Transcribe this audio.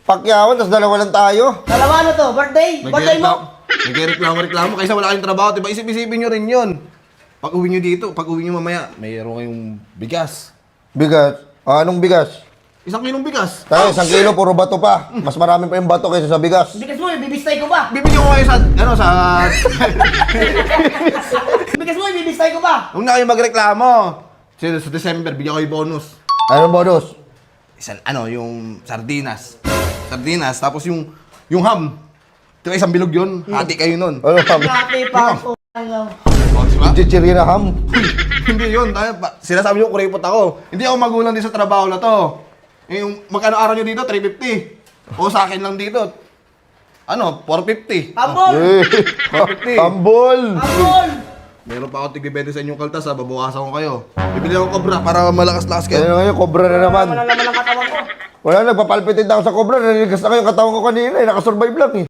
Pakyawan, tapos dalawa lang tayo. Dalawa na to, birthday mo. Nagreklamo kaysa wala kayong trabaho. Diba isip-isipin nyo rin yun. Pag uwi nyo dito, pag uwi nyo mamaya, mayroon kayong bigas. Bigas. Anong bigas? 1 kilong bigas. Tayo, 1 kilo, puro bato pa. Mas marami pa yung bato kaysa sa bigas. Bigas mo, bibistay ko ba? Bibigyan ko kayo sa, Bigas mo, bibistay ko ba? Huwag na kayo magreklamo. Sa December, bigyan ko kayo bonus. Anong bonus? Yung sardinas. Tapos yung ham. Diba isang bilog yun? Hati kayo nun. Ano ham? Happy pa po. O, diba? Chichiri na ham. Hindi yun. Sinasabi nyo, kuripot ako. Hindi ako magulang din sa trabaho na to. Yung magkano araw nyo dito? 350. O sa akin lang dito. 450. Tambol! Eh, 450. tambol! Tambol! Meron pa ako tig-20 sa inyong kaltas ha. Babawasan ko kayo. Bibili ako kobra para malakas-lakas Kaya kayo. ngayon, kobra na naman. Malalaman ang katawan ko. Wala, nagpapalpitin na ako sa kobra. Nanigas na kayo katawan ko kanina. Nakasurvive lang eh.